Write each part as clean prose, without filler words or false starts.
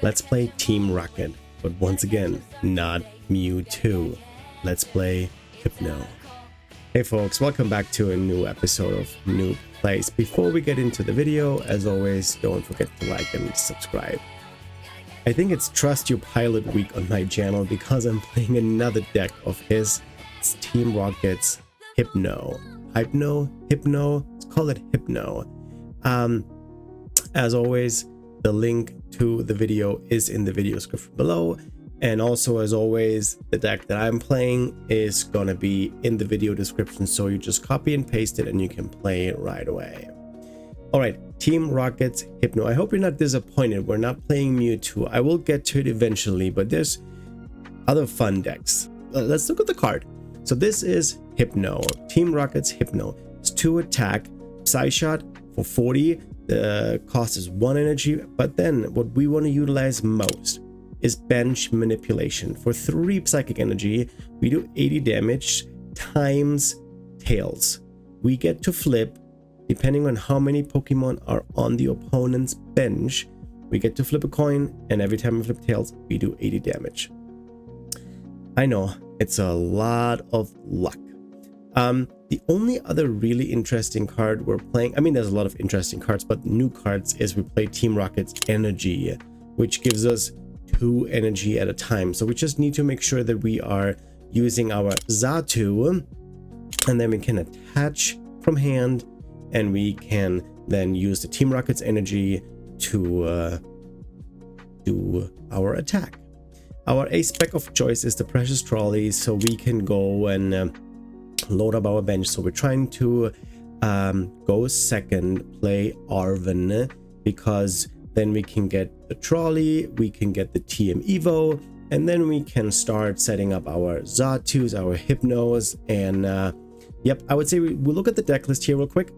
let's play Team Rocket, but once again, not Mewtwo. Let's play Hypno. Hey folks, welcome back to a new episode of Noob Plays. Before we get into the video, as always, don't forget to like and subscribe. I think it's TrustYourPilot week on my channel because I'm playing another deck of his. It's Team Rocket's Hypno. Hypno? Let's call it Hypno. As always, the link to the video is in the video description below. And also, as always, the deck that I'm playing is gonna be in the video description, so you just copy and paste it and you can play it right away. All right, Team Rocket's Hypno. I hope you're not disappointed. We're not playing Mewtwo. I will get to it eventually, but there's other fun decks. Let's look at the card. So this is Hypno, Team Rocket's Hypno. It's 2 attack, Psyshot for 40. The cost is 1 energy, but then what we want to utilize most is bench manipulation. For 3 psychic energy, we do 80 damage times tails. We get to flip, depending on how many Pokemon are on the opponent's bench, we get to flip a coin, and every time we flip tails, we do 80 damage. I know, it's a lot of luck. The only other really interesting card we're playing, I mean, there's a lot of interesting cards, but new cards is we play Team Rocket's Energy, which gives us 2 energy at a time. So we just need to make sure that we are using our Zacian, and then we can attach from hand, and we can then use the Team Rocket's Energy to do our attack. Our ace spec of choice is the Precious Trolley, so we can go and load up our bench. So we're trying to go second, play Arven, because then we can get the trolley, we can get the TM Evo, and then we can start setting up our Zatus, our Hypnos, and yep, I would say we'll look at the deck list here real quick.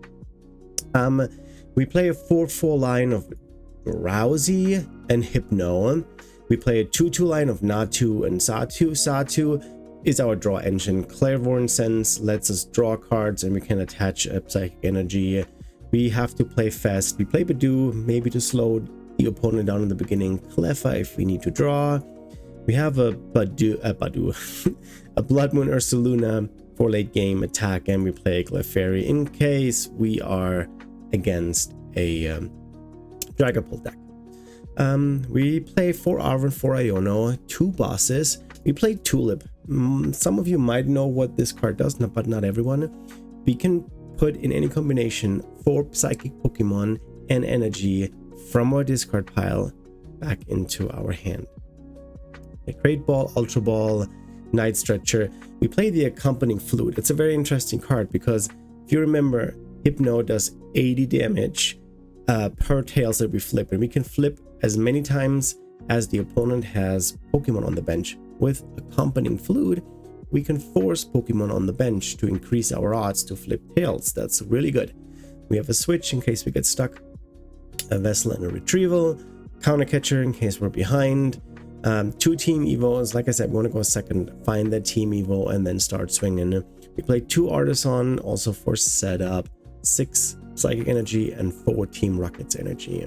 We play a 4-4 line of Drowsy and Hypno. We play a 2-2 line of Natu and Satu. Satu is our draw engine. Clairvoyant Sense lets us draw cards, and we can attach a psychic energy. We have to play fast. We play Badoo, maybe to slow the opponent down in the beginning. Cleffa if we need to draw. We have a Badoo, a Blood Moon Ursaluna for late game attack, and we play Clefairy in case we are against a Dragapult deck. We play 4 Arven, 4 Iono, 2 bosses. We play Tulip. Some of you might know what this card does, but not everyone. We can put in any combination 4 psychic Pokemon and energy from our discard pile back into our hand. A Great Ball, Ultra Ball, Night Stretcher. We play the accompanying Flute. It's a very interesting card because if you remember, Hypno does 80 damage per tails that we flip, and we can flip as many times as the opponent has Pokemon on the bench. With accompanying Flute, we can force Pokemon on the bench to increase our odds to flip tails. That's really good. We have a switch in case we get stuck, a Vessel and a Retrieval, Counter Catcher in case we're behind, 2 Team Evos. Like I said, we want to go second, find that Team Evo, and then start swinging. We play 2 Artisan also for setup, 6 Psychic Energy, and 4 Team Rocket's Energy.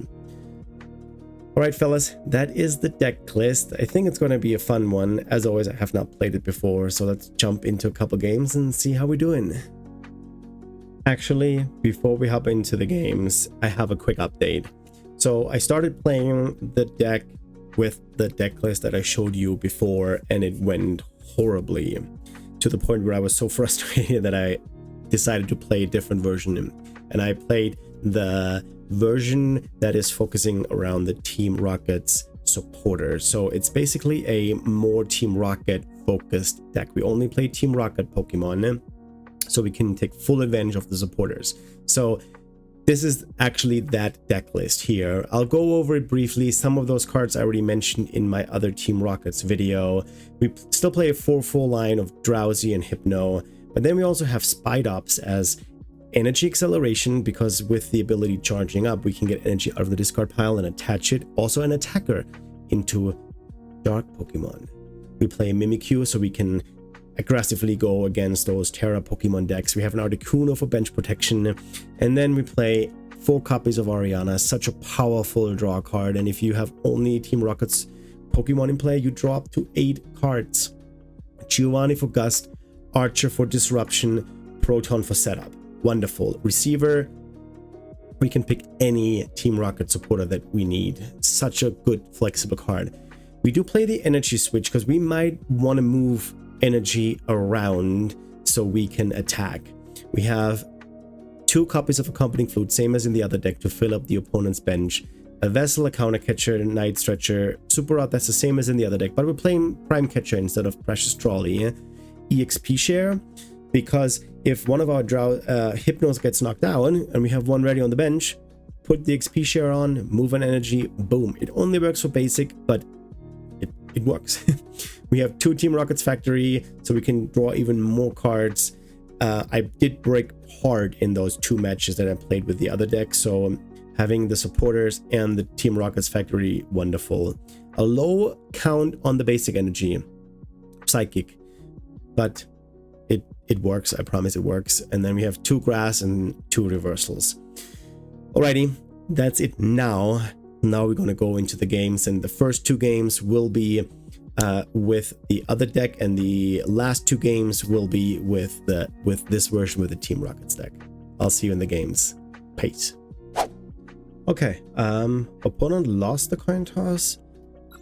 Alright fellas, that is the deck list. I think it's going to be a fun one. As always, I have not played it before, so let's jump into a couple games and see how we're doing. Actually, before we hop into the games, I have a quick update. So I started playing the deck with the deck list that I showed you before, and it went horribly, to the point where I was so frustrated that I decided to play a different version, and I played the version that is focusing around the Team Rocket's supporter. So it's basically a more Team Rocket focused deck. We only play Team Rocket Pokemon, so we can take full advantage of the supporters. So this is actually that deck list here. I'll go over it briefly. Some of those cards I already mentioned in my other Team Rockets video. We still play a 4-4 line of Drowsy and Hypno, but then we also have Spidops as energy acceleration, because with the ability charging up, we can get energy out of the discard pile and attach it. Also an attacker into dark Pokemon. We play Mimikyu, so we can aggressively go against those Terra Pokemon decks. We have an Articuno for bench protection, and then we play 4 copies of Ariana, such a powerful draw card. And if you have only Team Rocket's Pokemon in play, you draw up to 8 cards. Giovanni for Gust, Archer for Disruption, Proton for Setup. Wonderful. Receiver, we can pick any Team Rocket supporter that we need. Such a good flexible card. We do play the energy switch because we might want to move energy around so we can attack. We have 2 copies of Accompanying Flute, same as in the other deck, to fill up the opponent's bench. A Vessel, a Counter Catcher, a Night Stretcher, Super Rod, that's the same as in the other deck, but we're playing Prime Catcher instead of Precious Trolley. EXP Share, because if one of our Hypnos gets knocked down and we have one ready on the bench, put the XP Share on, move an energy, boom. It only works for basic, but it works. We have 2 Team Rockets Factory, so we can draw even more cards. I did break hard in those 2 matches that I played with the other deck, so having the supporters and the Team Rockets Factory, wonderful. A low count on the basic energy, Psychic, but it works. I promise it works. And then we have 2 grass and 2 reversals. Alrighty, that's it now. Now we're gonna go into the games, and the first 2 games will be with the other deck, and the last 2 games will be with this version with the Team Rockets deck. I'll see you in the games. Peace. Okay, opponent lost the coin toss.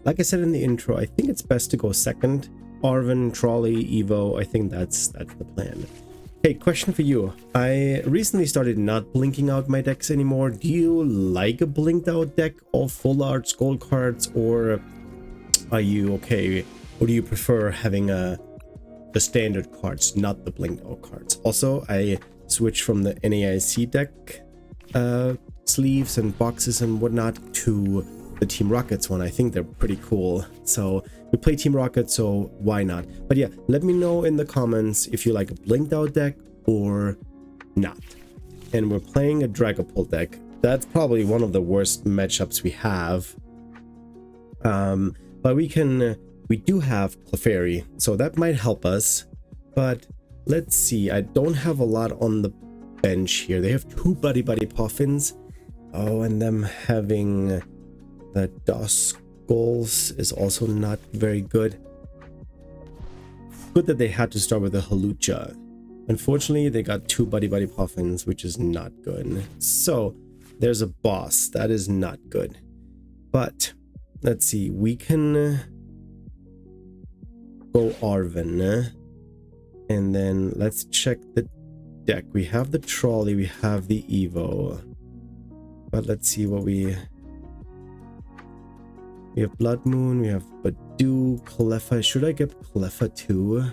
Like I said in the intro, I think it's best to go second. Arven, Trolley, Evo, I think that's the plan. Hey, question for you. I recently started not blinking out my decks anymore. Do you like a blinked out deck of full arts, gold cards, or are you okay? Or do you prefer having the standard cards, not the blinked out cards? Also, I switched from the NAIC deck sleeves and boxes and whatnot to the Team Rockets one. I think they're pretty cool. So we play Team Rocket, so why not? But yeah, let me know in the comments if you like a blinked out deck or not. And we're playing a Dragapult deck. That's probably one of the worst matchups we have. But we do have Clefairy, so that might help us. But let's see, I don't have a lot on the bench here. They have 2 Buddy Puffins. Oh, and them having the Duskulls is also not very good. Good that they had to start with a Halucha. Unfortunately, they got 2 Buddy Puffins, which is not good. So there's a boss. That is not good. But let's see, we can go Arven. And then let's check the deck. We have the Trolley, we have the Evo. But let's see what we have. Blood Moon, we have Badoo, Cleffa. Should I get Cleffa too?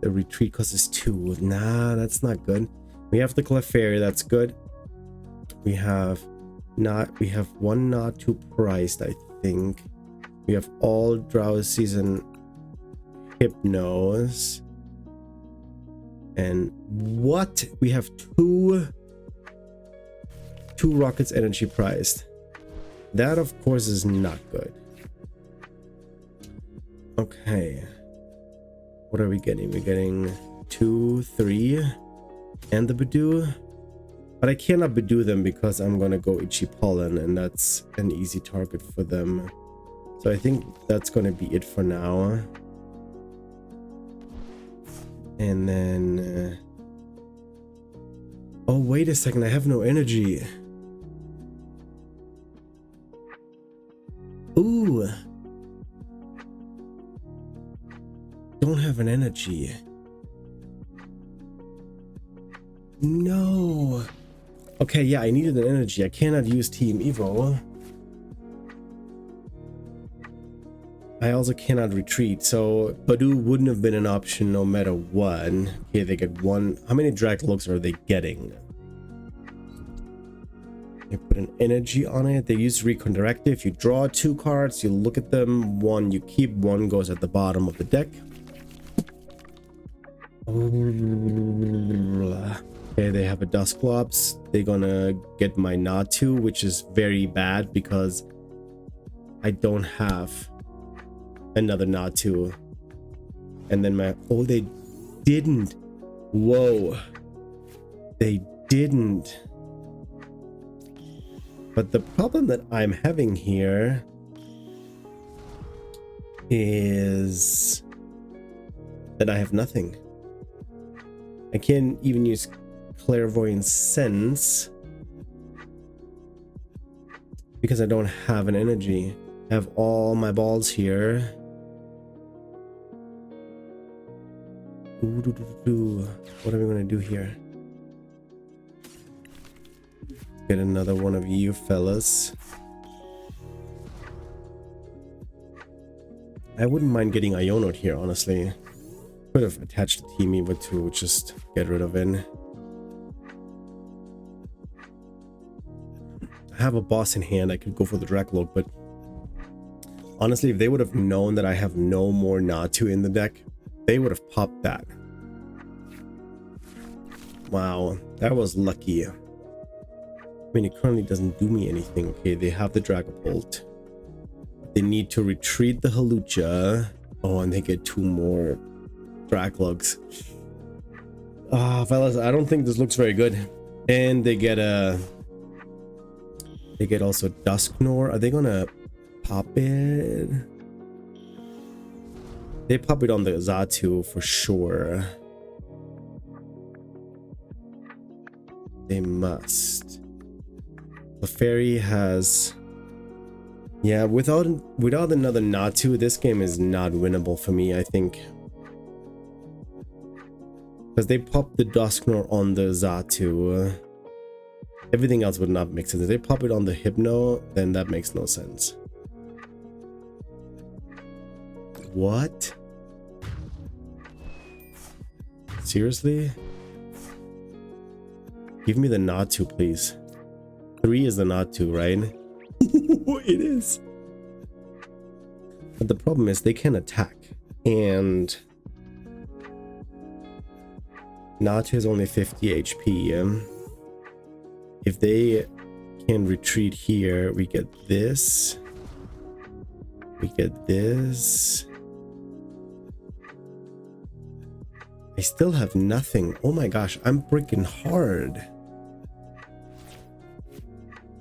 The retreat cost is 2. Nah, that's not good. We have the Clefairy, that's good. We have 1 not too priced, I think. We have all Drowsies and Hypnos. And what? We have 2 Rockets energy priced. That of course is not good. Okay, what are we getting? We're getting 2, 3 and the Badoo, but I cannot Badoo them because I'm gonna go Itchy Pollen, and that's an easy target for them. So I think that's gonna be it for now. And then oh wait a second, I have no energy. Ooh, don't have an energy. No. Okay, yeah, I needed an energy. I cannot use Team Evo. I also cannot retreat, so Badoo wouldn't have been an option no matter what. Okay, they get 1. How many drag looks are they getting? They put an energy on it. They use Recon Directive. You draw 2 cards, you look at them. 1 you keep, 1 goes at the bottom of the deck. Okay, they have a Dusclops. They're gonna get my Natu, which is very bad because I don't have another Natu. And then my... oh, they didn't. Whoa. They didn't. But the problem that I'm having here is that I have nothing. I can't even use Clairvoyant Sense because I don't have an energy. I have all my balls here. What are we gonna do here? Get another one of you fellas. I wouldn't mind getting Ionoed here, honestly. Could have attached the team but to just get rid of it. I have a boss in hand. I could go for the Dragapult, but honestly, if they would have known that I have no more Natu in the deck, they would have popped that. Wow, that was lucky. I mean, it currently doesn't do me anything. Okay, they have the Dragapult. They need to retreat the Hawlucha. Oh, and they get 2 more Draglugs. Ah, fellas, I don't think this looks very good. And they get also Dusknoir. Are they gonna pop it? They pop it on the Xatu for sure. They must. The fairy has, yeah, without another Natu, this game is not winnable for me, I think. Because they pop the Dusknoir on the Xatu. Everything else would not make sense. If they pop it on the Hypno, then that makes no sense. What? Seriously? Give me the Natu, please. 3 is the Natu, right? It is. But the problem is they can attack. And Natu is only 50 HP. If they can retreat here, we get this. We get this. I still have nothing. Oh my gosh, I'm freaking hard.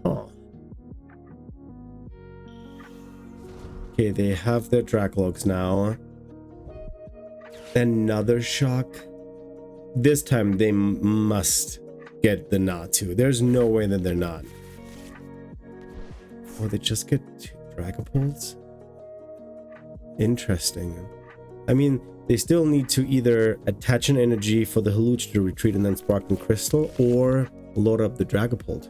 Oh. Okay, they have their Draglogs now. Another shock. This time they must get the Natu. There's no way that they're not. Oh, they just get 2 Dragapults? Interesting. I mean, they still need to either attach an energy for the Hawlucha to retreat and then Sparkling Crystal, or load up the Dragapult.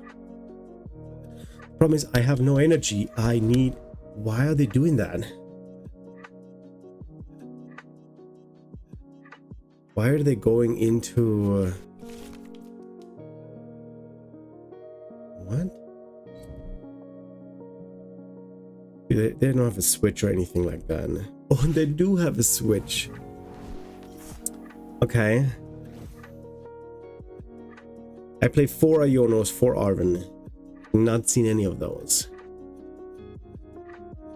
Problem is, I have no energy. I need... Why are they doing that? Why are they going into... What? They don't have a switch or anything like that. Oh, they do have a switch. Okay. I play 4 Ionos, 4 Arven. Not seen any of those.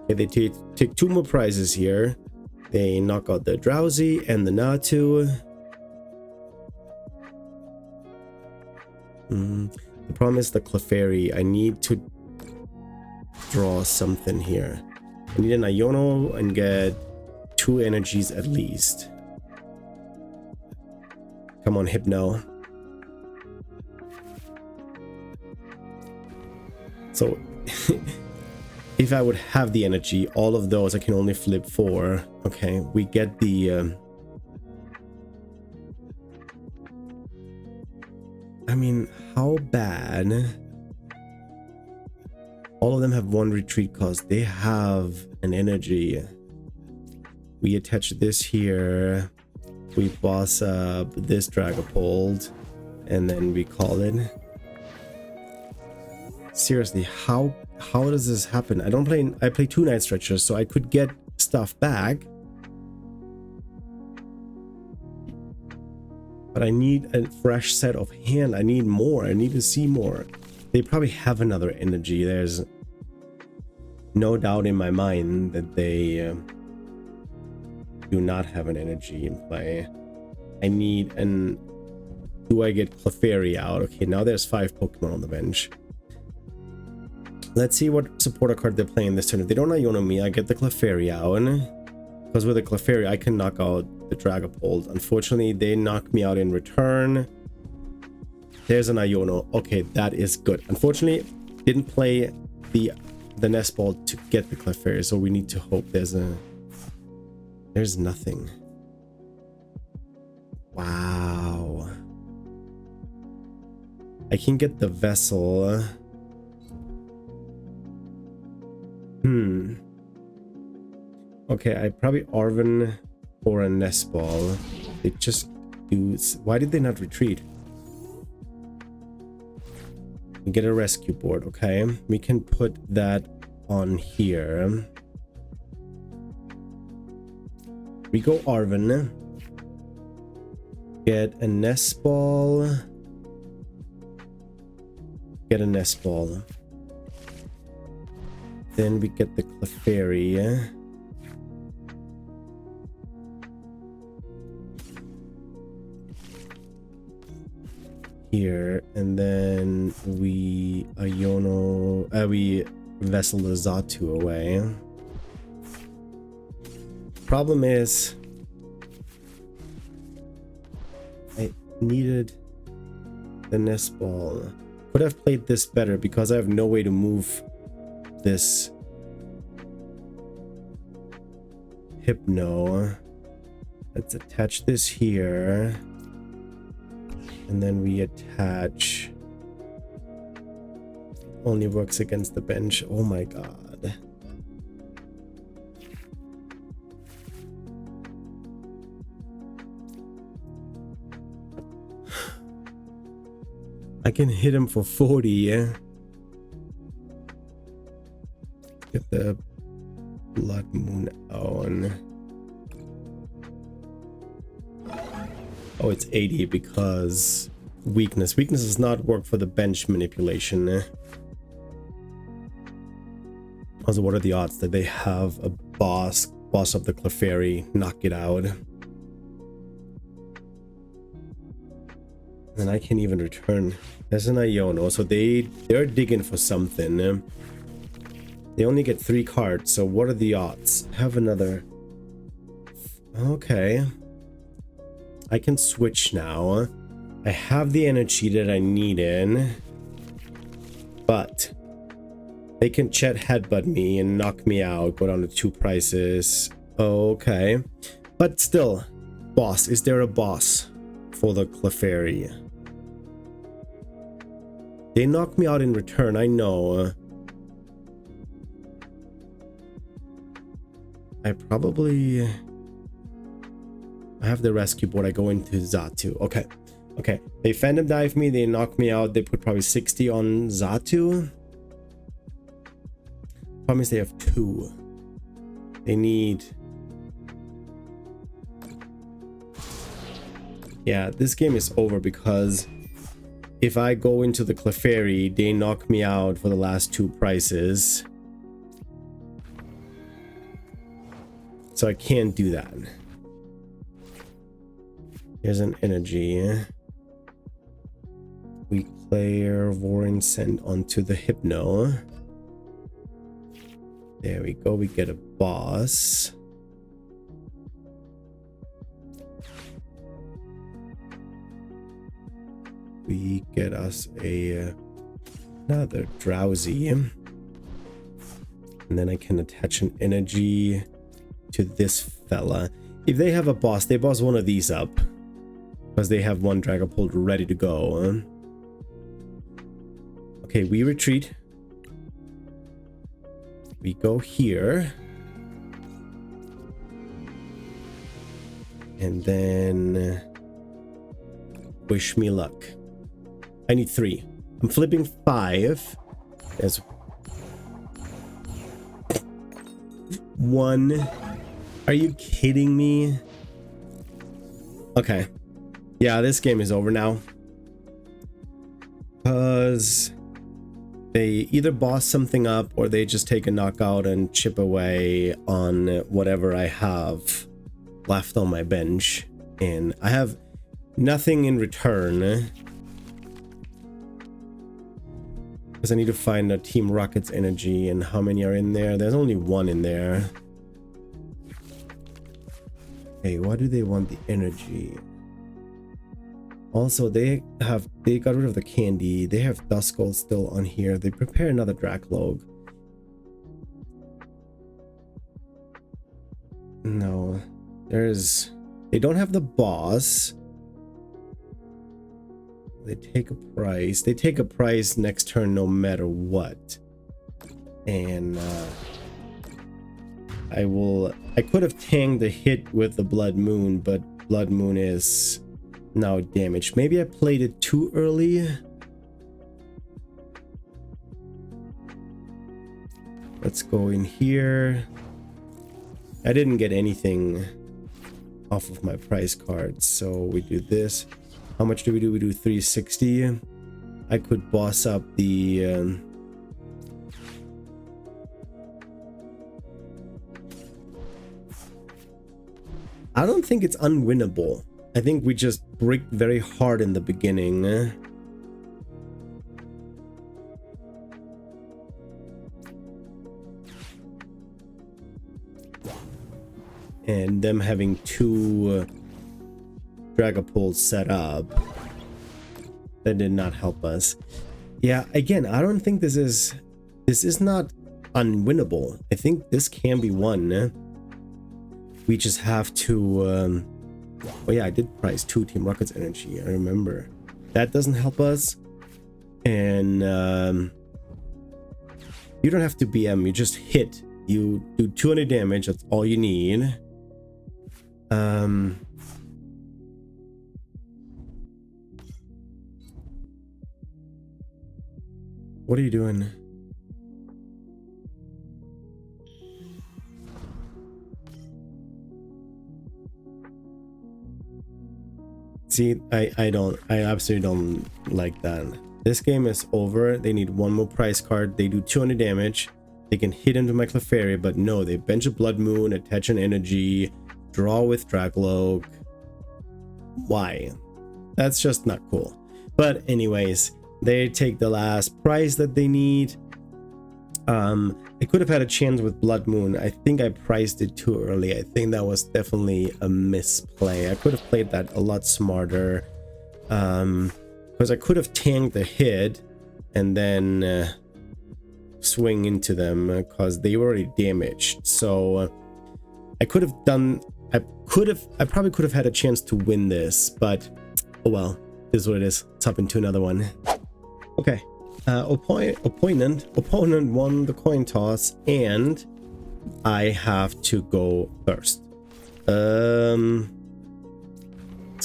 Okay, they take 2 more prizes here. They knock out the Drowsy and the Natu. The problem is the Clefairy. I need to draw something here. I need an Iono and get 2 energies at least. Come on, Hypno. So, if I would have the energy, all of those I can only flip 4. Okay, we get the... I mean, how bad? All of them have 1 retreat cost. They have an energy. We attach this here. We boss up this Dragapult. And then we call it. Seriously, how does this happen? I play 2 Night Stretchers, so I could get stuff back. But I need a fresh set of hand. I need more. I need to see more. They probably have another energy. There's no doubt in my mind that they do not have an energy in play. I need an... Do I get Clefairy out? Okay, now there's 5 Pokemon on the bench. Let's see what supporter card they're playing this turn. If they don't Iono me, I get the Flareon. Because with the Flareon, I can knock out the Dragapult. Unfortunately, they knock me out in return. There's an Iono. Okay, that is good. Unfortunately, didn't play the Nest Ball to get the Clefairy, so we need to hope there's nothing. Wow. I can get the Vessel. Okay, I probably Arven or a Nest Ball. They just do. Why did they not retreat? Get a rescue board. Okay, we can put that on here. We go Arven. Get a Nest Ball. Get a Nest Ball. Then we get the Clefairy. Here, and then we we Vessel the Xatu away. Problem is, I needed the Nest Ball. Could have played this better because I have no way to move this Hypno. Let's attach this here. And then we attach. Only works against the bench. Oh my god. I can hit him for 40, yeah? Get the Blood Moon on. Oh, it's 80 because weakness. Weakness does not work for the bench manipulation. Also, what are the odds that they have a boss of the Clefairy knock it out? And I can't even return. There's an Iono, so they're digging for something. They only get 3 cards, so what are the odds? Have another. Okay. I can switch now. I have the energy that I need in. But they can Chet Headbutt me and knock me out. Go down to 2 prices. Okay. But still, boss. Is there a boss for the Clefairy? They knock me out in return, I know. I have the rescue board. I go into Xatu. Okay. Okay. They Phantom Dive me. They knock me out. They put probably 60 on Xatu. Problem is they have 2. They need... Yeah, this game is over because if I go into the Clefairy, they knock me out for the last 2 prices. So I can't do that. Here's an energy. We clear Vorin send onto the Hypno. There we go. We get a boss. We get us another Drowsy. And then I can attach an energy to this fella. If they have a boss, they boss one of these up. Because they have one Dragapult ready to go. Okay, we retreat. We go here. And then... wish me luck. I need 3. I'm flipping 5. There's 1. Are you kidding me? Okay. Yeah, this game is over now. Because they either boss something up or they just take a knockout and chip away on whatever I have left on my bench. And I have nothing in return. Because I need to find a Team Rocket's energy and how many are in there. There's only one in there. Okay, why do they want the energy? Also, they got rid of the candy. They have Duskull still on here. They prepare another Dracloak. No, they don't have the boss. They take a price. They take a price next turn no matter what. And I could have tanked the hit with the Blood Moon, but Blood Moon is now damaged. Maybe I played it too early. Let's go in here. I didn't get anything off of my price cards, so we do this. How much do? We do 360. I could boss up the I don't think it's unwinnable. I think we just bricked very hard in the beginning. And them having two Dragapult set up, that did not help us. Yeah, again, I don't think this is not unwinnable. I think this can be won. We just have to oh yeah, I did price 2 Team Rocket's energy, I remember. That doesn't help us. And you don't have to BM, you just hit. You do 200 damage, that's all you need. What are you doing? See, I absolutely don't like that. This game is over. They need one more price card. They do 200 damage. They can hit into my Clefairy, but no, they bench a Blood Moon, attach an energy, draw with Dracloak. Why? That's just not cool. But anyways, they take the last prize that they need. I could have had a chance with Blood Moon. I think I priced it too early. I think that was definitely a misplay. I could have played that a lot smarter. Because I could have tanked the hit and then swing into them because they were already damaged. So I could have done, I probably could have had a chance to win this, but oh well, this is what it is. Let's hop into another one. Okay. Opponent won the coin toss and I have to go first. Let's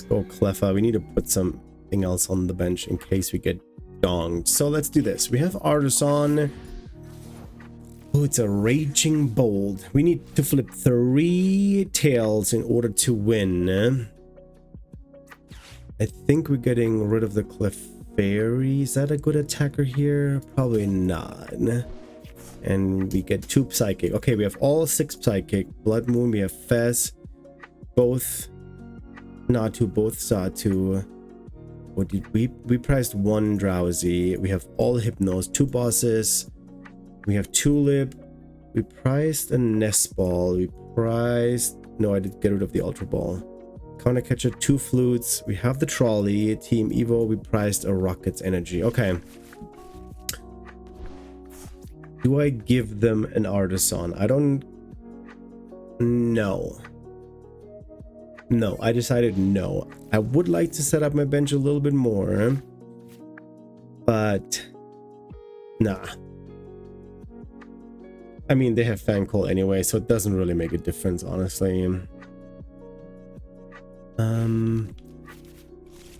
go Cleffa. We need to put something else on the bench in case we get donged. So let's do this. We have Artisan. Oh, it's a Raging Bolt. We need to flip 3 tails in order to win. I think we're getting rid of the Clefairy. Is that a good attacker here? Probably not. And we get 2 Psychic. Okay, we have all 6 Psychic. Blood Moon, we have Fez. Both Natu, both Xatu. What did we priced 1 Drowsy. We have all Hypnos, 2 bosses. We have Tulip. We priced a Nest Ball. We priced... No, I did get rid of the Ultra Ball. Counter Catcher, 2 Flutes. We have the Trolley. Team Evo, we priced a Rocket's Energy. Okay. Do I give them an Artisan? I don't... No. No, I decided no. I would like to set up my bench a little bit more. But... Nah. I mean, they have Fan Call anyway, so it doesn't really make a difference, honestly.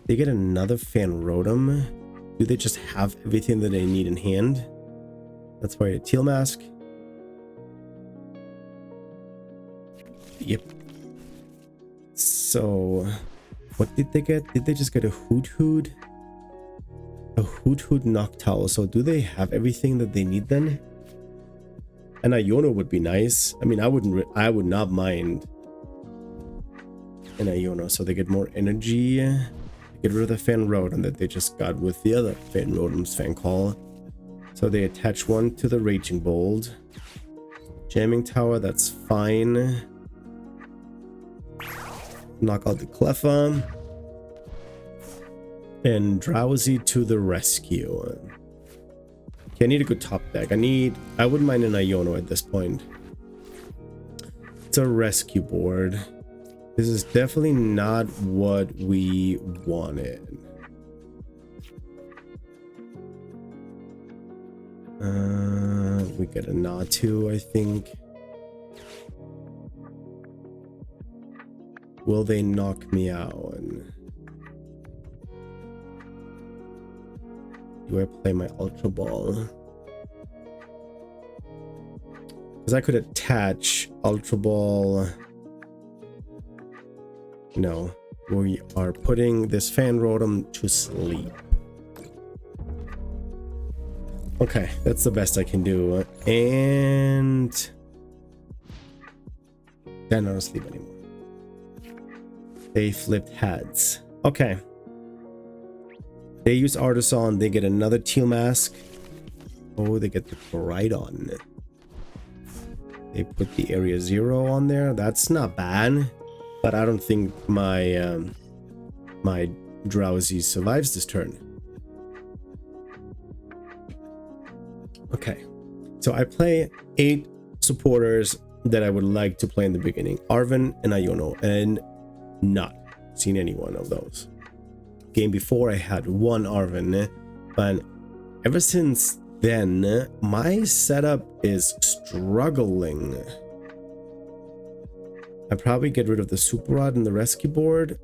They get another Fan Rotom. Do they just have everything that they need in hand? That's why a Teal Mask. Yep. So, what did they get? Did they just get a Hoot? A Hoot Noctowl. So do they have everything that they need then? And a Iono would be nice. I mean, I would not mind an Iono, so they get more energy. Get rid of the Fan Rotom that they just got with the other Fan Rotom's Fan Call. So they attach one to the Raging Bolt. Jamming Tower, that's fine. Knock out the Cleffa. And Drowsy to the rescue. Okay, I need a good top deck. I wouldn't mind an Iono at this point. It's a rescue board. This is definitely not what we wanted. We get a Natu, I think. Will they knock me out? Do I play my Ultra Ball? Because I could attach Ultra Ball. No, we are putting this Fan Rotom to sleep. Okay, that's the best I can do. And they're not asleep anymore. They flipped heads. Okay. They use Artisan, they get another Teal Mask. Oh, they get the Koraidon. They put the Area 0 on there. That's not bad. But I don't think my my Drowsy survives this turn. Okay. So I play 8 supporters that I would like to play in the beginning. Arven and Iono, and not seen any one of those. Game before I had one Arven, but ever since then my setup is struggling. I probably get rid of the Super Rod and the rescue board.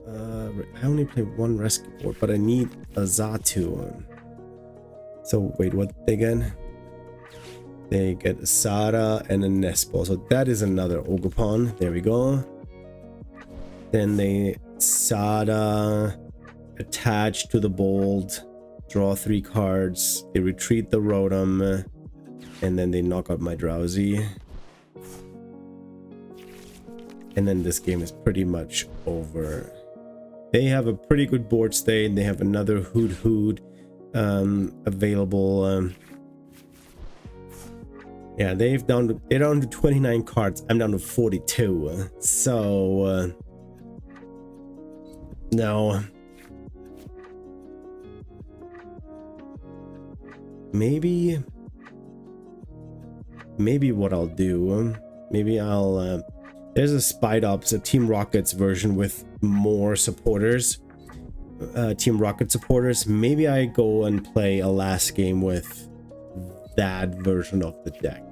I only play one rescue board, but I need a Zatu. So wait, what they get? They get a Sada and a Nespo. So that is another Ogerpon. There we go. Then they Sada attach to the Bolt, draw 3 cards, they retreat the Rotom, and then they knock out my Drowsy. And then this game is pretty much over. They have a pretty good board state. They have another Hoot available. Yeah, they're down to 29 cards. I'm down to 42. So no. Maybe what I'll do, maybe I'll there's a Spite Ops, a Team Rockets version with more supporters, Team Rocket supporters. Maybe I go and play a last game with that version of the deck,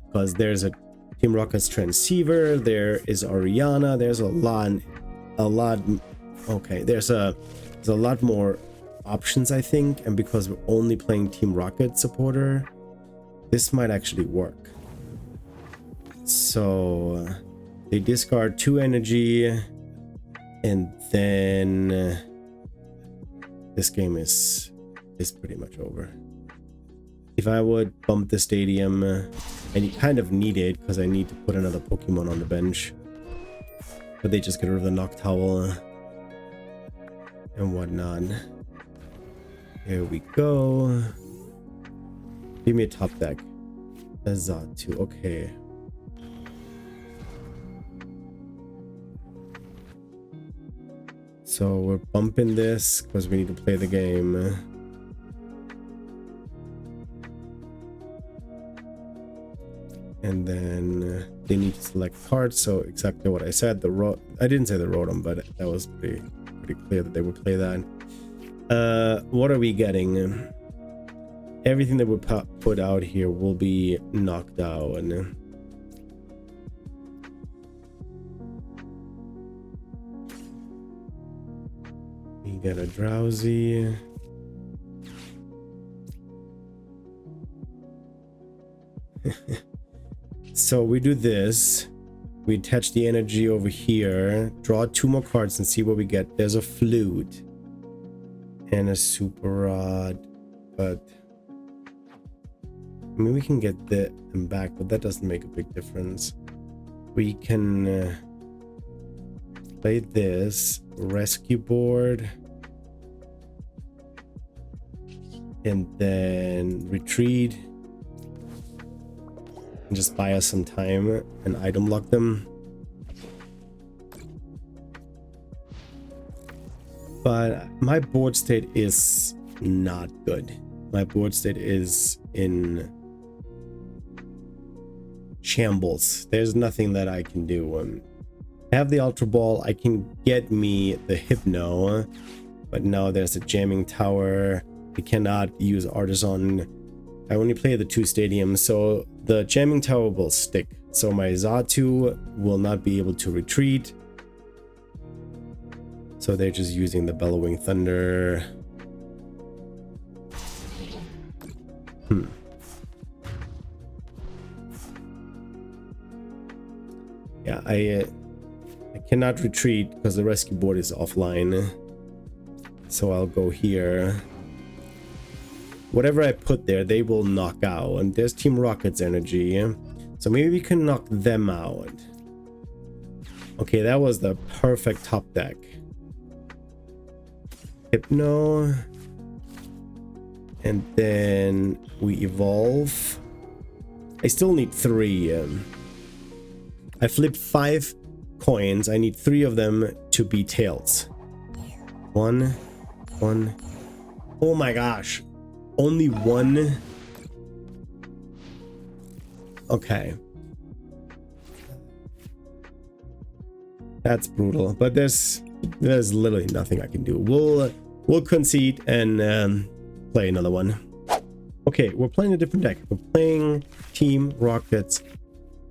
because there's a Team Rockets Transceiver, there is Oriana, there's a lot. Okay, there's a lot more options, I think, and because we're only playing Team Rocket supporter, this might actually work. So they discard 2 energy, and then this game is pretty much over. If I would bump the stadium, and you kind of need it because I need to put another Pokemon on the bench, but they just get rid of the Noctowl and whatnot. There we go. Give me a top deck. A Zatu. Okay. So we're bumping this because we need to play the game. And then they need to select cards. So exactly what I said. I didn't say the Rotom, but that was pretty clear that they would play that. What are we getting? Everything that we put out here will be knocked out. We get a Drowsy. So we do this. We attach the energy over here, draw 2 more cards and see what we get. There's a Flute and a Super Rod, but I mean, we can get them back, but that doesn't make a big difference. We can play this rescue board and then retreat and just buy us some time and item lock them. But my board state is not good. My board state is in shambles. There's nothing that I can do. I have the Ultra Ball. I can get me the Hypno, but now there's a jamming tower. I cannot use Artisan. I only play the 2 stadiums, so the jamming tower will stick. So my Zatu will not be able to retreat. So they're just using the Bellowing Thunder. Yeah, I cannot retreat because the rescue board is offline. So I'll go here. Whatever I put there, they will knock out. And there's Team Rocket's energy. So maybe we can knock them out. Okay, that was the perfect top deck. Hypno. And then we evolve. I still need 3. I flipped 5 coins. I need 3 of them to be tails. 1. Oh my gosh. Only 1. Okay. That's brutal. But there's literally nothing I can do. We'll concede and play another one. Okay, we're playing a different deck. We're playing Team Rocket's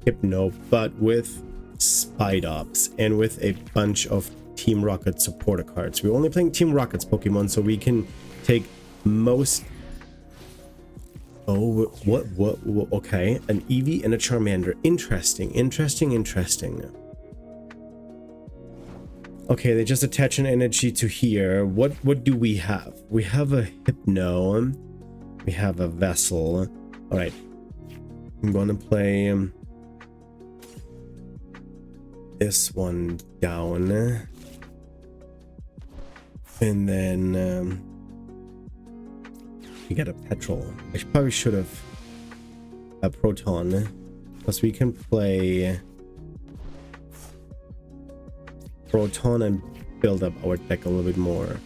Hypno, but with Spidops and with a bunch of Team Rocket supporter cards. We're only playing Team Rocket's Pokemon, so we can take most... Oh, what? Okay, an Eevee and a Charmander. Interesting. Okay, they just attach an energy to here. What do we have? We have a Hypno. We have a Vessel. All right. I'm going to play this one down. And then we get a Petrol. I probably should have a Proton. Because we can play Proton and build up our deck a little bit more.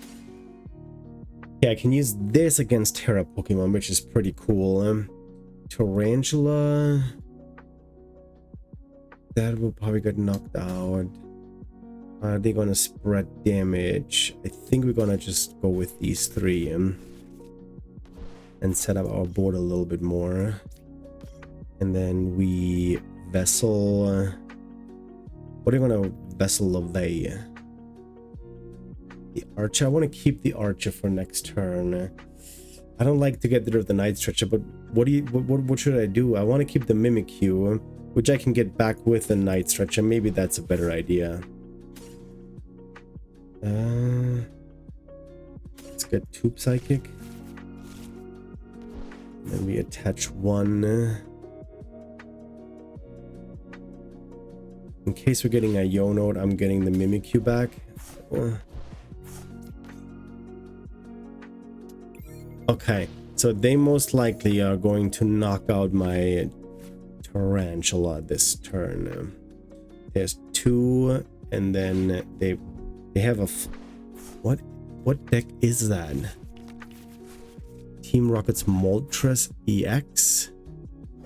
Yeah, I can use this against Terra Pokemon, which is pretty cool. Tarantula. That will probably get knocked out. Are they gonna spread damage? I think we're gonna just go with these 3 and set up our board a little bit more. And then we Vessel. What are you gonna Vessel LeVay? The Archer. I want to keep the Archer for next turn. I don't like to get rid of the Night Stretcher, but what should I do? I want to keep the Mimikyu, which I can get back with the Night Stretcher. Maybe that's a better idea. Let's get Tube Psychic. Then we attach 1. In case we're getting a Yo-Note, I'm getting the Mimikyu back. Okay, so they most likely are going to knock out my Tarantula this turn. There's 2, and then they have a... What deck is that? Team Rocket's Moltres EX?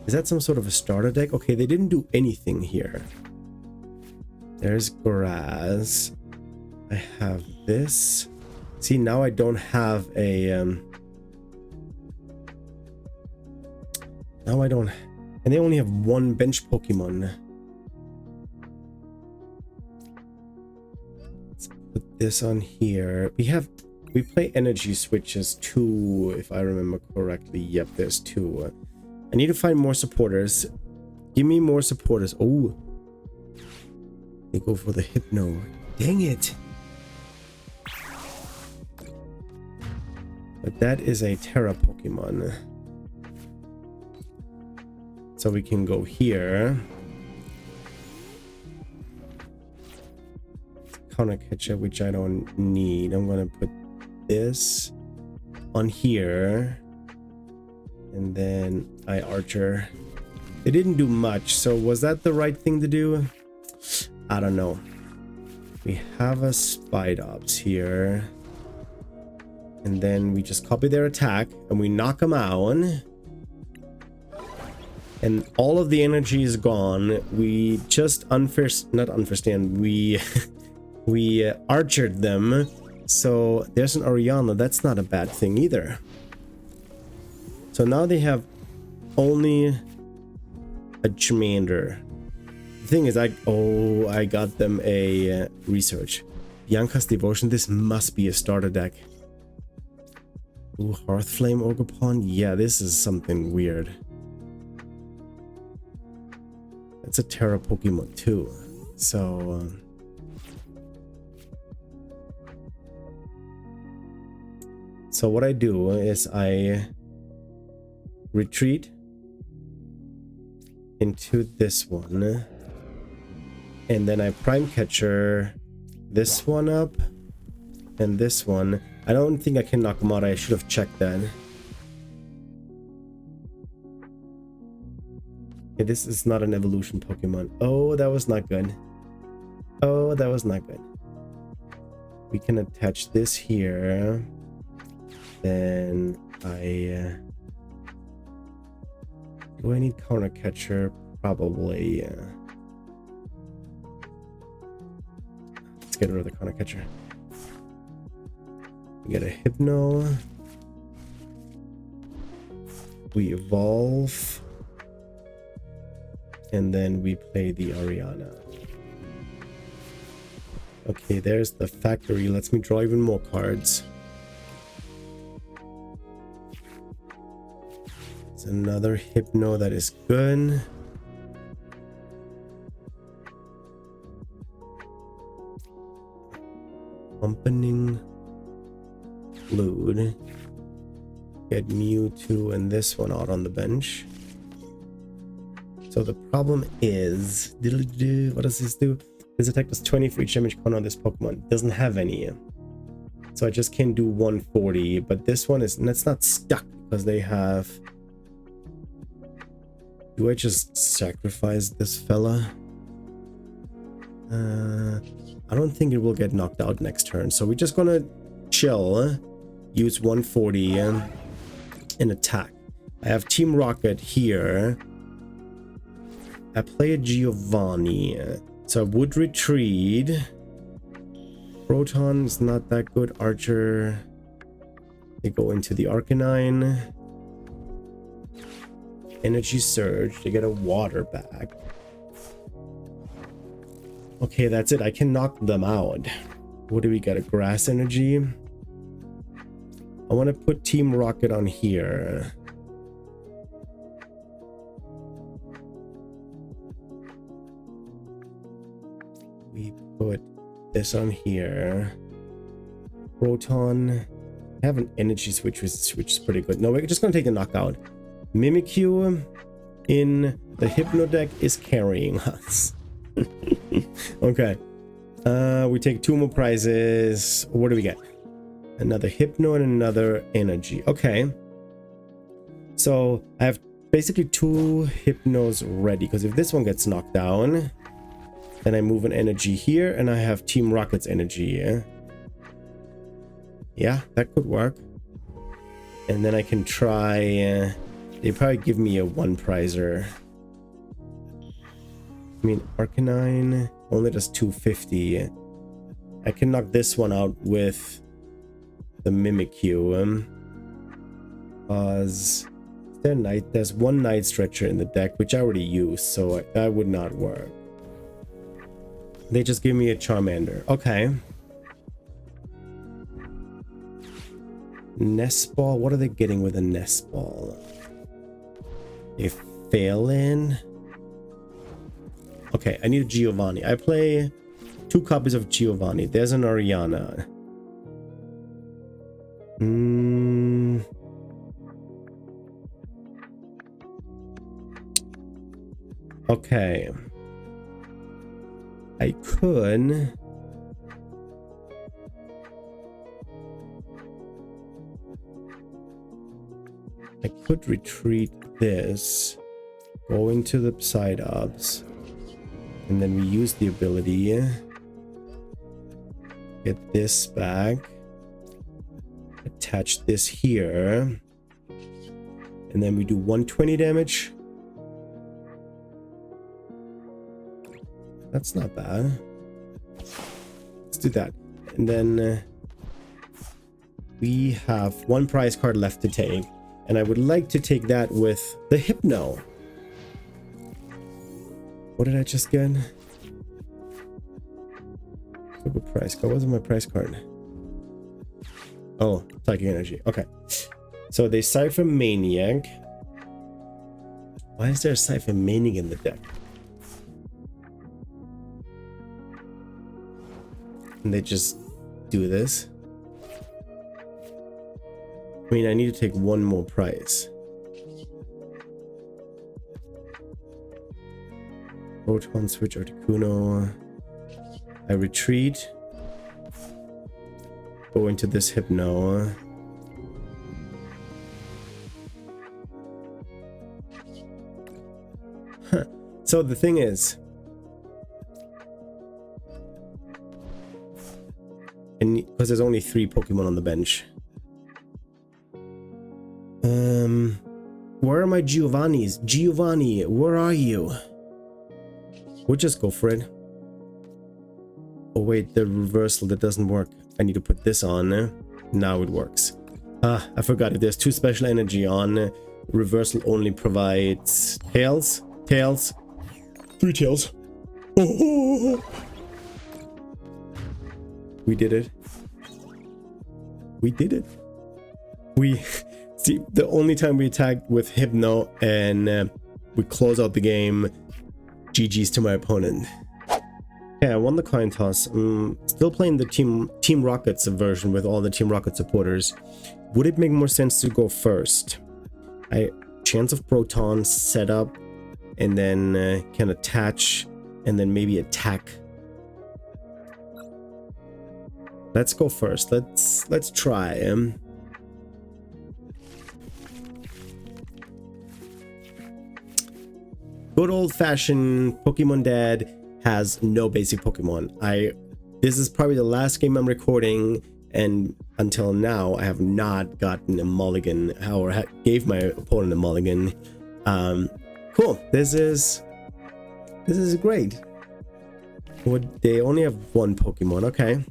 Is that some sort of a starter deck? Okay, they didn't do anything here. There's grass. I have this. See, now I don't have a... Now I don't... And they only have 1 bench Pokemon. Let's put this on here. We play energy switches 2, if I remember correctly. Yep, there's 2. I need to find more supporters. Give me more supporters. Oh, they go for the Hypno. Dang it. But that is a Terra Pokemon. So we can go here. Counter Catcher, which I don't need. I'm gonna put this on here. And then I Archer. They didn't do much, so was that the right thing to do? I don't know. We have a Spidops here. And then we just copy their attack and we knock them out. And all of the energy is gone. We just we archered them. So there's an Ariana. That's not a bad thing either. So now they have only a Charmander. The thing is, I got them a research. Bianca's Devotion. This must be a starter deck. Ooh, Hearthflame Ogerpon. Yeah, this is something weird. It's a Terra Pokemon too. So so what I do is I retreat into this one, and then I prime catcher this one up and this one. I don't think I can knock them out. I should have checked that. Okay, this is not an evolution Pokemon. Oh, that was not good. Oh, that was not good. We can attach this here. Then do I need counter catcher? Probably. Let's get rid of the counter catcher. We get a Hypno. We evolve. And then we play the Ariana. Okay, there's the factory. Lets me draw even more cards. It's another Hypno that is good. Opening Load. Get Mewtwo and this one out on the bench. So the problem is, what does this do? This attack does 20 for each damage count on this Pokemon. It doesn't have any. So I just can't do 140, but this one is, and it's not stuck because they have... Do I just sacrifice this fella? I don't think it will get knocked out next turn. So we're just gonna chill, use 140 and attack. I have Team Rocket here. I play a Giovanni, so I would retreat. Proton is not that good. Archer. They go into the Arcanine. Energy Surge. They get a water back. Okay, that's it. I can knock them out. What do we get? A Grass Energy. I want to put Team Rocket on here. We put this on here. Proton. I have an energy switch, which is pretty good. No, we're just gonna take the knockout. Mimikyu in the Hypno deck is carrying us. Okay. We take 2 more prizes. What do we get? Another Hypno and another energy. Okay. So I have basically 2 Hypnos ready, because if this one gets knocked down, then I move an energy here, and I have Team Rocket's energy. Yeah, that could work. And then I can try... they probably give me a 1 prizer. I mean, Arcanine only does 250. I can knock this one out with the Mimikyu. Because there's 1 Night Stretcher in the deck, which I already used, so that would not work. They just give me a Charmander. Okay. Nest Ball. What are they getting with a Nest Ball? They fail in. Okay, I need a Giovanni. I play 2 copies of Giovanni. There's an Ariana. Okay. I could... I could retreat this, go into the side ups, and then we use the ability, get this back, attach this here, and then we do 120 damage. That's not bad. Let's do that. And then we have one prize card left to take, and I would like to take that with the Hypno. What did I just get? Super prize card. What was my prize card? Oh, Psychic Energy. Okay. So they Siphon Maniac. Why is there a Siphon Maniac in the deck? And they just do this. I mean, I need to take one more prize. Proton switch Articuno. I retreat. Go into this Hypno. Huh. So the thing is, and because there's only 3 Pokemon on the bench. Where are my Giovanni's? Giovanni, where are you? We'll just go for it. Oh wait, the reversal, that doesn't work. I need to put this on. Now it works. Ah, I forgot. If there's 2 special energy on, reversal only provides tails. 3 tails. Oh. We did it. We did it. We see, the only time we attacked with Hypno and we close out the game. GG's to my opponent. Yeah, I won the coin toss. Still playing the Team Rockets version with all the Team Rocket supporters. Would it make more sense to go first? Chance of Proton, setup, and then can attach, and then maybe attack. Let's go first. Let's try. Good old-fashioned Pokemon Dad has no basic Pokemon. This is probably the last game I'm recording, and until now I have not gotten a mulligan or gave my opponent a mulligan. Cool. This is great. They only have 1 Pokemon. Okay.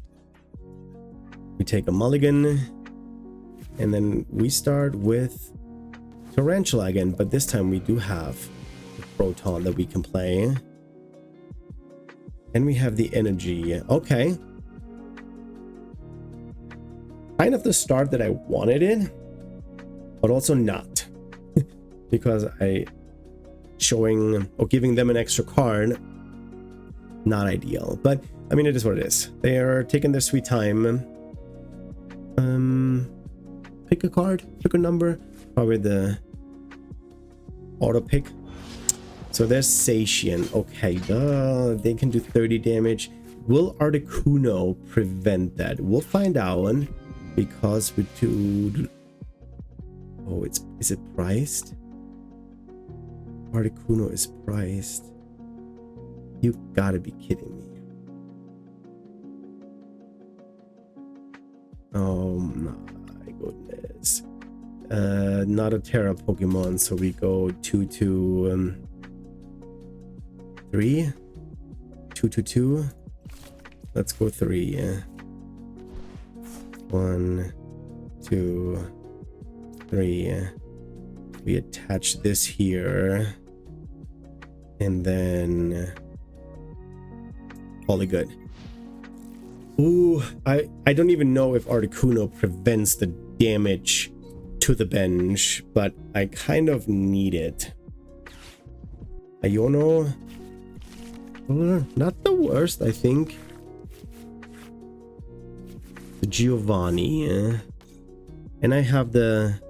We take a mulligan, and then we start with Tarantula again, but this time we do have the Proton that we can play. And we have the energy. Okay. Kind of the start that I wanted in, but also not. Because showing or giving them an extra card, not ideal. But I mean, it is what it is. They are taking their sweet time. Pick a card, pick a number. Probably the auto pick. So there's Zacian. Okay, they can do 30 damage. Will Articuno prevent that? We'll find out, because we do. Oh, is it priced? Articuno is priced. You gotta be kidding me. Oh my goodness. Not a Terra Pokemon, so we go 2 to 3. 2 to 2. Let's go 3. Yeah. 1, 2, 3. We attach this here, and then all good. Ooh, I don't even know if Articuno prevents the damage to the bench, but I kind of need it. Iono, not the worst, I think. The Giovanni, and I have the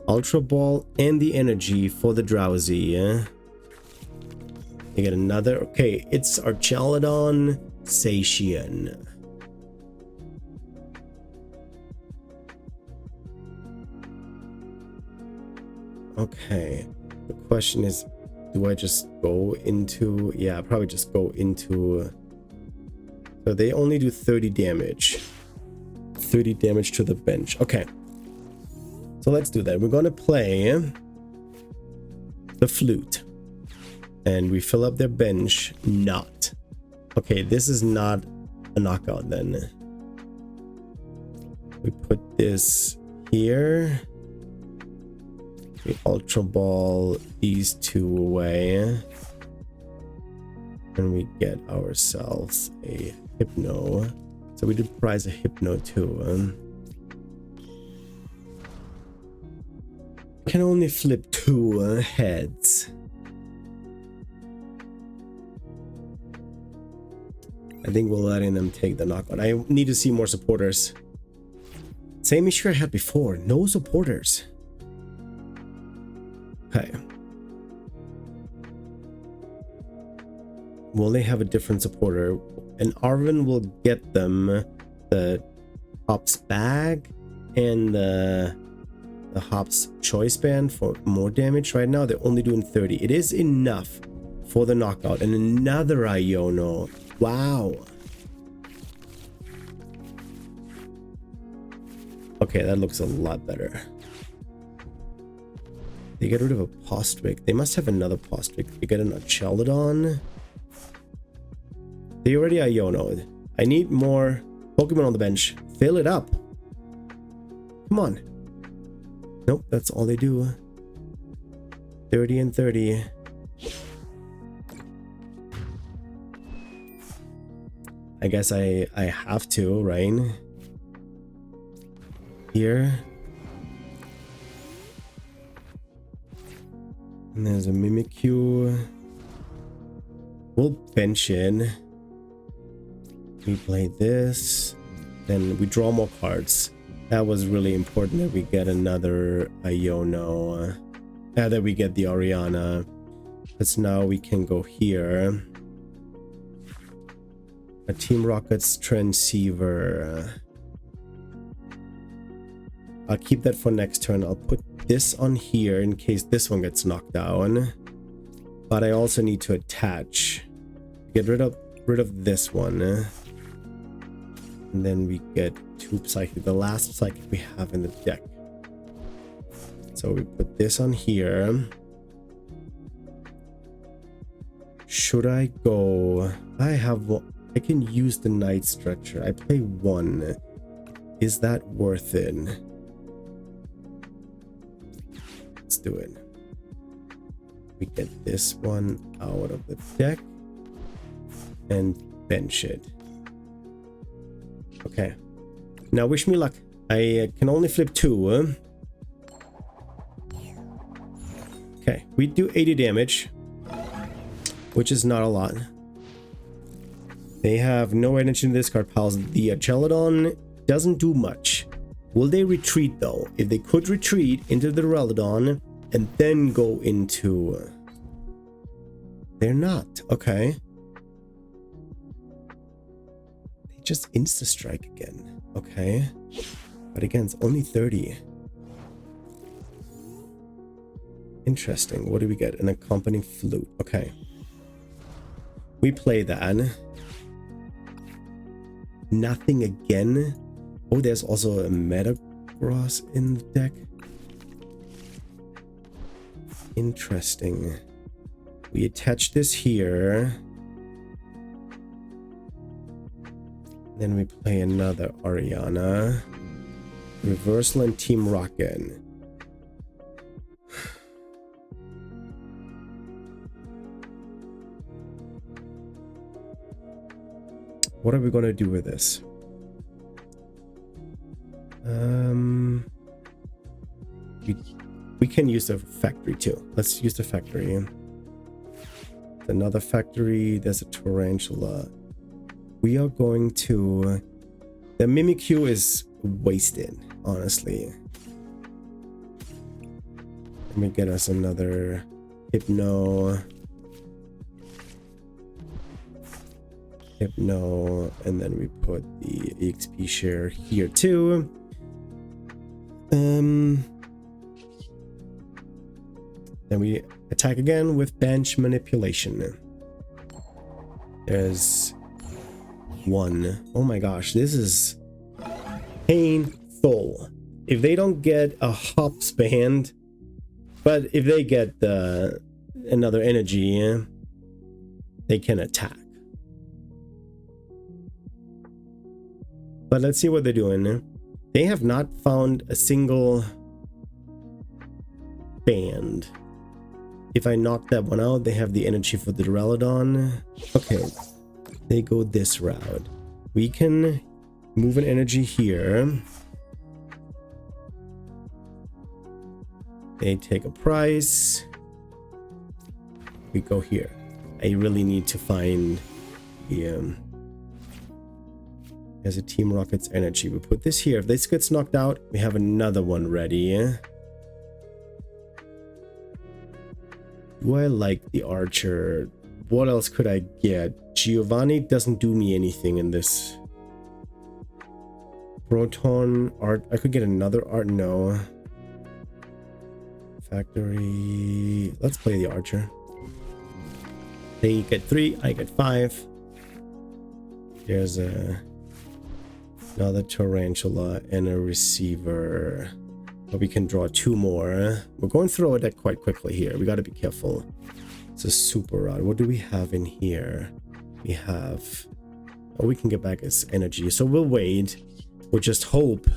Ultra Ball and the energy for the Drowsy. You get another. Okay, it's Archaludon, Zacian. Okay. The question is, do I just go into... Yeah, I'll probably just go into... So they only do 30 damage. 30 damage to the bench. Okay. So let's do that. We're going to play the flute. And we fill up their bench. Not. Okay, this is not a knockout then. We put this here. We Ultra Ball these two away. And we get ourselves a Hypno. So we did prize a Hypno too. Can only flip 2 heads. I think we're letting them take the knockout. I need to see more supporters. Same issue I had before. No supporters. Okay. Will they have a different supporter? And Arvin will get them the Hops bag and the Hops choice band for more damage. Right now they're only doing 30. It is enough for the knockout. And another Iono. Wow. Okay, that looks a lot better. They get rid of a Postwick. They must have another Postwick. They get an Archaludon. They already Iono'd. I need more Pokemon on the bench. Fill it up. Come on. Nope, that's all they do. 30 and 30. I guess I have to, right? Here. And there's a Mimikyu. We'll bench in. We play this. Then we draw more cards. That was really important that we get another Iono. That we get the Oriana. Because now we can go here. A Team Rocket's Transceiver. I'll keep that for next turn. I'll put this on here in case this one gets knocked down. But I also need to attach. Get rid of this one. And then we get 2 Psychic. The last Psychic we have in the deck. So we put this on here. Should I go? I can use the Night Stretcher. I play 1. Is that worth it? Let's do it. We get this one out of the deck and bench it. Okay. Now wish me luck. I can only flip 2. Okay, we do 80 damage, which is not a lot. They have no energy in this card piles. The Archaludon doesn't do much. Will they retreat though? If they could retreat into the Archaludon and then go into... They're not. Okay. They just insta-strike again. Okay. But again, it's only 30. Interesting. What do we get? An accompanying flute. Okay. We play that. Nothing again. Oh, there's also a Metagross in the deck. Interesting. We attach this here. Then we play another Oriana. Reversal and Team Rocket. What are we gonna do with this? We can use the factory too. Let's use the factory. Another factory. There's a Tarantula. We are going to... The Mimikyu is wasted, honestly. Let me get us another Hypno, and then we put the EXP share here too. Attack again with bench manipulation. There's one. Oh my gosh, this is painful. If they don't get a hops band, but if they get another energy, they can attack. But let's see what they're doing. They have not found a single band. If I knock that one out, they have the energy for the Archaludon. Okay, they go this route. We can move an energy here. They take a price. We go here. I really need to find the as a Team Rocket's energy. We put this here. If this gets knocked out, we have another one ready. Do I like the Archer? What else could I get? Giovanni doesn't do me anything in this. Proton Art. I could get another Art. No. Factory. Let's play the Archer. They get 3. I get 5. There's another Tarantula and a Receiver. But we can draw 2 more. We're going through a deck quite quickly here. We got to be careful. It's a Super Rod. What do we have in here? We have... Oh, we can get back as energy. So we'll wait. We'll just hope.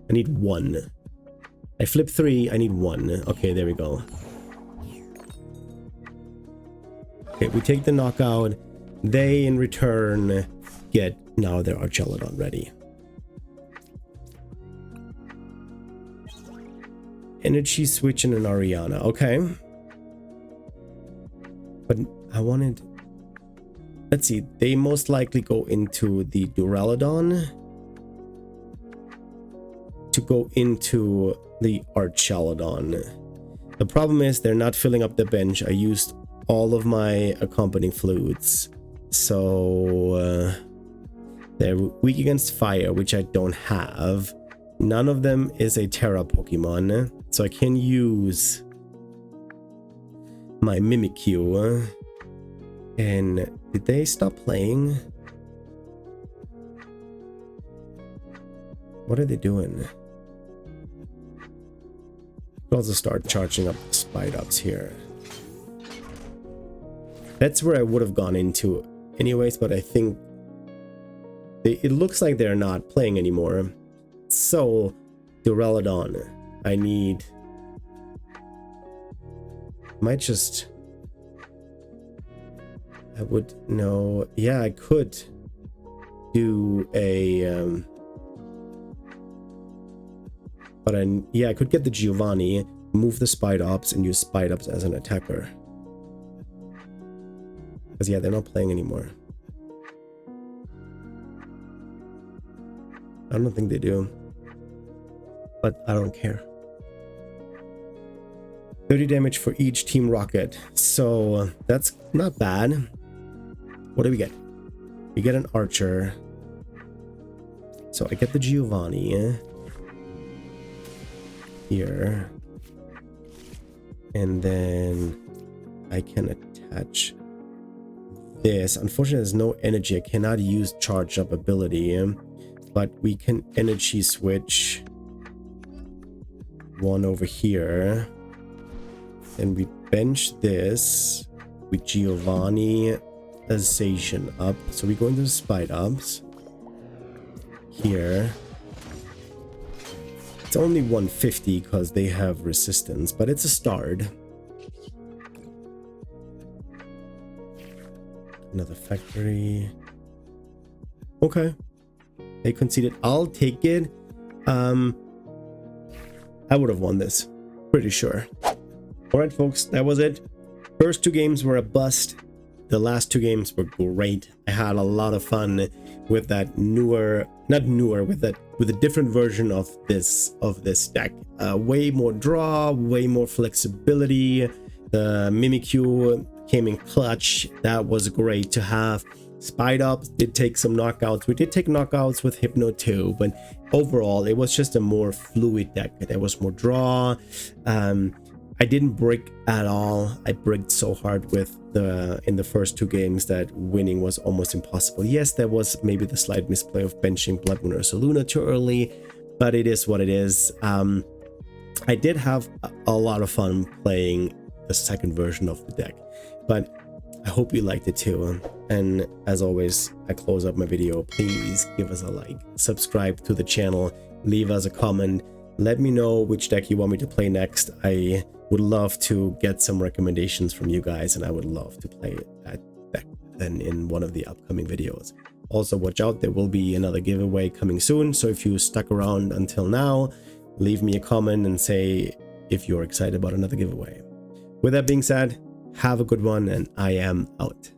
I need 1. I flip 3. I need 1. Okay, there we go. Okay, we take the knockout. They, in return, get now their Archaludon ready. Energy switch and an Ariana. Okay. But I wanted... Let's see. They most likely go into the Duraludon to go into the Archaludon. The problem is they're not filling up the bench. I used all of my accompanying fluids. So they're weak against fire, which I don't have. None of them is a Terra Pokemon. So I can use my Mimikyu. And did they stop playing? What are they doing? I'll also start charging up the Spite Ups here. That's where I would have gone into anyways, but I think it looks like they're not playing anymore. So, Duraludon, I need... Might just... I would know... Yeah, I could do a... But I could get the Giovanni, move the Spite Ups, and use Spite Ups as an attacker. Because yeah, they're not playing anymore. I don't think they do. But I don't care. 30 damage for each Team Rocket. So that's not bad. What do we get? We get an Archer. So I get the Giovanni here. And then I can attach this. Unfortunately, there's no energy. I cannot use charge up ability. But we can energy switch one over here. Then we bench this with Giovanni as Zacian up. So we go into the Spite Ups here. It's only 150 because they have resistance, but it's a start. Another factory. Okay. They conceded. I'll take it. I would have won this. Pretty sure. Alright folks, that was it. First 2 games were a bust. The last 2 games were great. I had a lot of fun with that with a different version of this deck. Way more draw, way more flexibility. The Mimikyu came in clutch. That was great to have. Spite Ups did take some knockouts. We did take knockouts with Hypno too, but overall it was just a more fluid deck. There was more draw. I didn't brick at all. I bricked so hard with in the first 2 games that winning was almost impossible. Yes, there was maybe the slight misplay of benching Blood Moon Archaludon too early, but it is what it is. I did have a lot of fun playing the second version of the deck, but I hope you liked it too. And as always, I close up my video. Please give us a like, subscribe to the channel, leave us a comment, let me know which deck you want me to play next. I would love to get some recommendations from you guys, and I would love to play that deck then in one of the upcoming videos. Also, watch out, there will be another giveaway coming soon, so if you stuck around until now, leave me a comment and say if you're excited about another giveaway. With that being said, have a good one, and I am out.